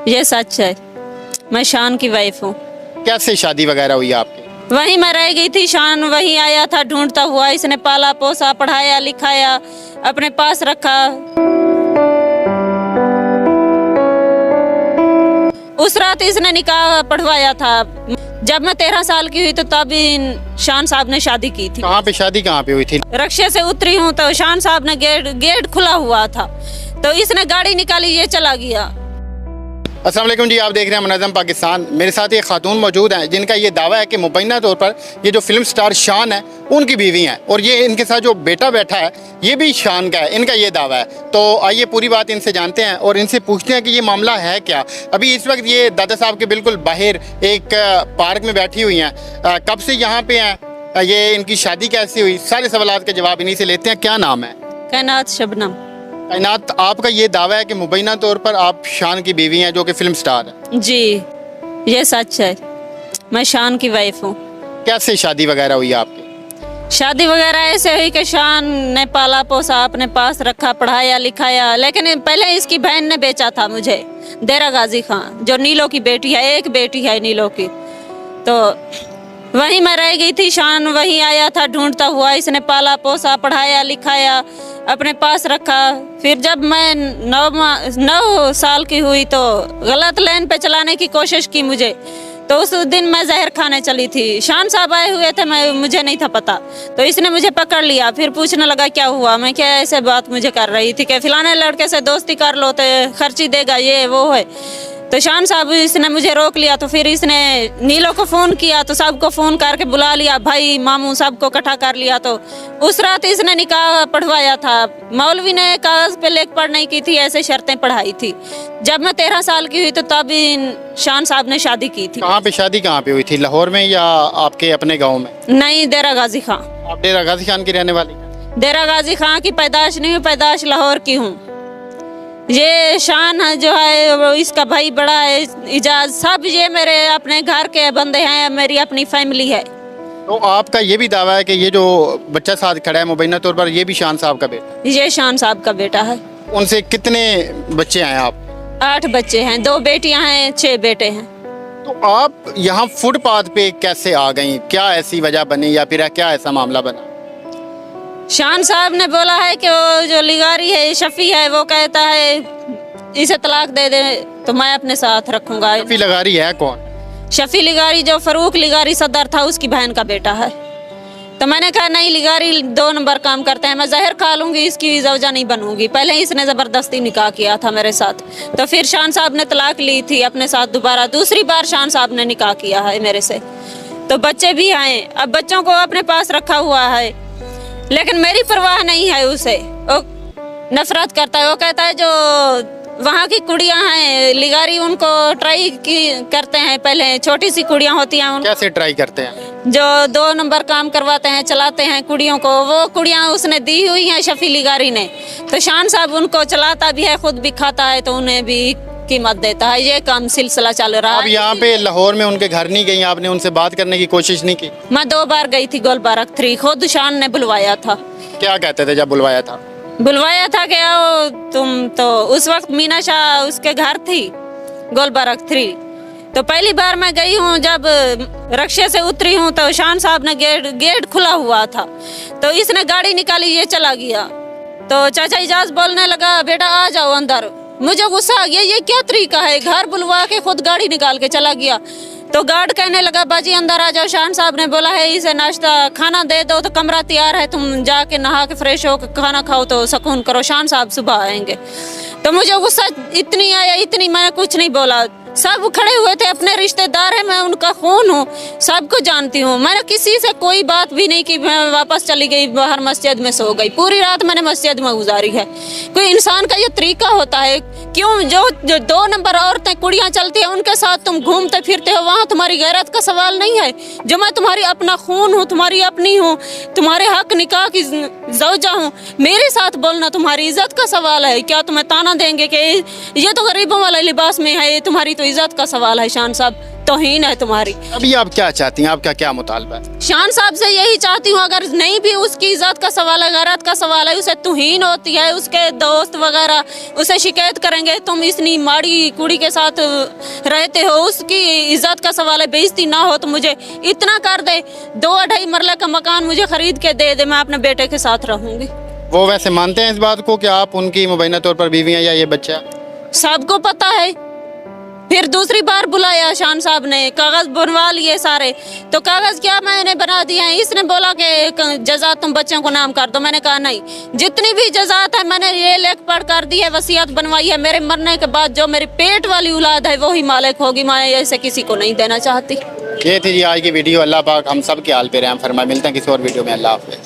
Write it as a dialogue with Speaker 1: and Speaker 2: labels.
Speaker 1: ये सच है। मैं शान की वाइफ हूँ।
Speaker 2: कैसे शादी वगैरह हुई आपकी?
Speaker 1: वहीं मैं रह गई थी, शान वहीं आया था ढूंढता हुआ। इसने पाला पोसा, पढ़ाया लिखाया, अपने पास रखा। उस रात इसने निकाह पढ़वाया था। जब मैं 13 साल की हुई तो तभी शान साहब ने शादी की थी।
Speaker 2: कहाँ पे शादी कहाँ पे हुई थी?
Speaker 1: रक्शे से उतरी हूँ तो शान साहब ने गेट खुला हुआ था, तो इसने गाड़ी निकाली, ये चला गया।
Speaker 2: अस्सलाम वालेकुम जी, आप देख रहे हैं मुनज़्ज़म पाकिस्तान। मेरे साथ ये खातून मौजूद हैं जिनका ये दावा है कि मुबैना तौर पर ये जो फिल्म स्टार शान है उनकी बीवी हैं, और ये इनके साथ जो बेटा बैठा है ये भी शान का है, इनका ये दावा है। तो आइए पूरी बात इनसे जानते हैं और इनसे पूछते हैं कि ये मामला है क्या। अभी इस वक्त ये दादा साहब के बिल्कुल बाहर एक पार्क में बैठी हुई हैं। कब से यहाँ पे हैं, ये इनकी शादी कैसी हुई, सारे सवाल के जवाब इन्हीं से लेते हैं। क्या नाम है?
Speaker 1: कैनात शबनम।
Speaker 2: कायनात, आपका ये दावा है कि मुबैना तौर पर आप शान की बीवी हैं जो कि फिल्म स्टार है।
Speaker 1: जी, ये सच है। मैं शान की वाइफ हूँ।
Speaker 2: कैसे शादी वगैरह हुई आपकी?
Speaker 1: शादी वगैरह ऐसे हुई कि शान ने पाला पोसा, अपने पास रखा, पढ़ाया लिखाया। लेकिन पहले इसकी बहन ने बेचा था मुझे, देरा गाजी खान, जो नीलो की बेटी है, एक बेटी है नीलो की। तो वहीं मैं रह गई थी, शान वहीं आया था ढूंढता हुआ। इसने पाला पोसा, पढ़ाया लिखाया, अपने पास रखा। फिर जब मैं 9 साल की हुई तो गलत लाइन पे चलाने की कोशिश की मुझे, तो उस दिन मैं जहर खाने चली थी। शान साहब आए हुए थे, मुझे नहीं था पता, तो इसने मुझे पकड़ लिया। फिर पूछने लगा क्या हुआ। मैं क्या ऐसे बात मुझे कर रही थी कि फिलाने लड़के से दोस्ती कर लो तो खर्ची देगा, ये वो है। तो शान साहब इसने मुझे रोक लिया। तो फिर इसने नीलो को फ़ोन किया, तो सबको फ़ोन करके बुला लिया, भाई मामू सबको इकट्ठा कर लिया। तो उस रात इसने निकाह पढ़वाया था। मौलवी ने कागज़ पे लेख पढ़ नहीं की थी, ऐसे शर्तें पढ़ाई थी। जब मैं 13 साल की हुई तो तभी शान साहब ने शादी की थी।
Speaker 2: कहाँ पे शादी कहाँ पे हुई थी? लाहौर में या आपके अपने गाँव में?
Speaker 1: नहीं, देरा गाजी खां।
Speaker 2: आप डेरा गाजी खान की रहने वाली?
Speaker 1: देरा गाजी खां की पैदाश नहीं हूँ, पैदाश लाहौर की हूँ। ये शान है जो है वो इसका भाई बड़ा है, इजाज, सब ये मेरे अपने घर के बंदे हैं, मेरी अपनी फैमिली है।
Speaker 2: तो आपका ये भी दावा है कि ये जो बच्चा साथ खड़ा है मुबैना तौर पर, ये भी शान साहब का बेटा?
Speaker 1: ये शान साहब का बेटा है।
Speaker 2: उनसे कितने बच्चे हैं आप?
Speaker 1: 8 बच्चे हैं, 2 बेटियां हैं, 6 बेटे हैं।
Speaker 2: तो आप यहाँ फुटपाथ पे कैसे आ गई? क्या ऐसी वजह बनी या फिर क्या ऐसा मामला बना?
Speaker 1: शान साहब ने बोला है कि वो जो लिगारी है, शफी है, वो कहता है इसे तलाक दे दे तो मैं अपने साथ रखूंगा।
Speaker 2: शफी लिगारी है कौन?
Speaker 1: शफी लिगारी जो फरूक लिगारी सदर था, उसकी बहन का बेटा है। तो मैंने कहा नहीं, लिगारी 2 नंबर काम करते हैं, मैं जहर खा लूंगी, इसकी जवजा नहीं बनूंगी। पहले इसने ज़बरदस्ती निकाह किया था मेरे साथ, तो फिर शान साहब ने तलाक ली थी अपने साथ दोबारा। दूसरी बार शान साहब ने निकाह किया है मेरे से। तो बच्चे भी आए, अब बच्चों को अपने पास रखा हुआ है, लेकिन मेरी परवाह नहीं है उसे। वो नफरत करता है, वो कहता है जो वहाँ की कुड़ियाँ हैं लिगारी, उनको ट्राई करते हैं। पहले छोटी सी कुड़ियाँ होती हैं,
Speaker 2: कैसे ट्राई करते हैं?
Speaker 1: जो 2 नंबर काम करवाते हैं, चलाते हैं कुड़ियों को, वो कुड़ियाँ उसने दी हुई हैं शफी लिगारी ने। तो शान साहब उनको चलाता भी है, खुद भी खाता है, तो उन्हें भी कीमत देता है। ये काम सिलसिला चल रहा है।
Speaker 2: अब यहाँ पे लाहौर में उनके घर नहीं गई, आपने उनसे बात करने की कोशिश नहीं की?
Speaker 1: मैं 2 बार गई थी गोलबारक 3, खुद शान ने बुलवाया था।
Speaker 2: क्या कहते थे जब बुलवाया था?
Speaker 1: बुलवाया था कि आओ तुम। तो उस वक्त मीना शाह उसके घर थी गोलबारक 3। तो पहली बार मैं गई हूँ, जब रक्शे से उतरी हूँ तो शान साहब ने गेट खुला हुआ था, तो इसने गाड़ी निकाली, ये चला गया। तो चाचा इजाज बोलने लगा बेटा आ जाओ अंदर। मुझे गुस्सा आ गया, ये क्या तरीका है, घर बुलवा के खुद गाड़ी निकाल के चला गया। तो गार्ड कहने लगा बाजी अंदर आ जाओ, शान साहब ने बोला है इसे नाश्ता खाना दे दो, तो कमरा तैयार है, तुम जाके नहा के फ्रेश हो के खाना खाओ तो सुकून करो, शान साहब सुबह आएंगे। तो मुझे गुस्सा इतनी आया, इतनी, मैंने कुछ नहीं बोला। सब खड़े हुए थे, अपने रिश्तेदार हैं, मैं उनका खून हूँ, सबको जानती हूँ। मैंने किसी से कोई बात भी नहीं की। मैं वापस चली गई बाहर, मस्जिद में सो गई। पूरी रात मैंने मस्जिद में गुजारी है। कोई इंसान का ये तरीका होता है? क्यों जो 2 नंबर औरतें कुड़ियाँ चलती हैं उनके साथ तुम घूमते फिरते हो, वहाँ तुम्हारी गैरत का सवाल नहीं है? जो मैं तुम्हारी अपना खून हूँ, तुम्हारी अपनी हूँ, तुम्हारे हक निकाह की ज़ौजा हूँ, मेरे साथ बोलना तुम्हारी इज्जत का सवाल है? क्या तुम्हें ताना देंगे कि ये तो गरीबों वाले लिबास में है, तुम्हारी तो इज्जत का सवाल है? शान साहब तौहीन है तुम्हारी।
Speaker 2: अभी आप क्या चाहती हैं, आपका क्या मुतालबा है?
Speaker 1: शान साहब से यही चाहती हूँ, अगर नहीं भी उसकी इज्जत का सवाल है, गैरत का सवाल है, उसे तौहीन होती है, उसके दोस्त वगैरह उसे शिकायत करेंगे तुम इतनी माड़ी कुड़ी के साथ रहते हो, उसकी इज्जत का सवाल है, बेइज्जती ना हो तो मुझे इतना कर दे, 2-2.5 मरले का मकान मुझे खरीद के दे दे, मैं अपने बेटे के साथ रहूँगी।
Speaker 2: वो वैसे मानते हैं इस बात को कि आप उनकी मुबैना तौर पर बीवी हैं या ये बच्चा?
Speaker 1: सबको पता है। फिर दूसरी बार बुलाया शान साहब ने, कागज बनवा लिए सारे, तो कागज क्या मैंने बना दिए हैं। इसने बोला कि जज़ात तुम बच्चों को नाम कर दो, मैंने कहा नहीं, जितनी भी जज़ात है मैंने ये लेख पढ़ कर दी है, वसीयत बनवाई है, मेरे मरने के बाद जो मेरी पेट वाली औलाद है वही मालिक होगी, मैं ऐसे किसी को नहीं देना चाहती।
Speaker 2: ये थी जी आज की वीडियो। अल्लाह पाक हम सब के हाल पे रहम फरमाए। मिलते हैं किसी और वीडियो में। अल्लाह हाफ़िज़।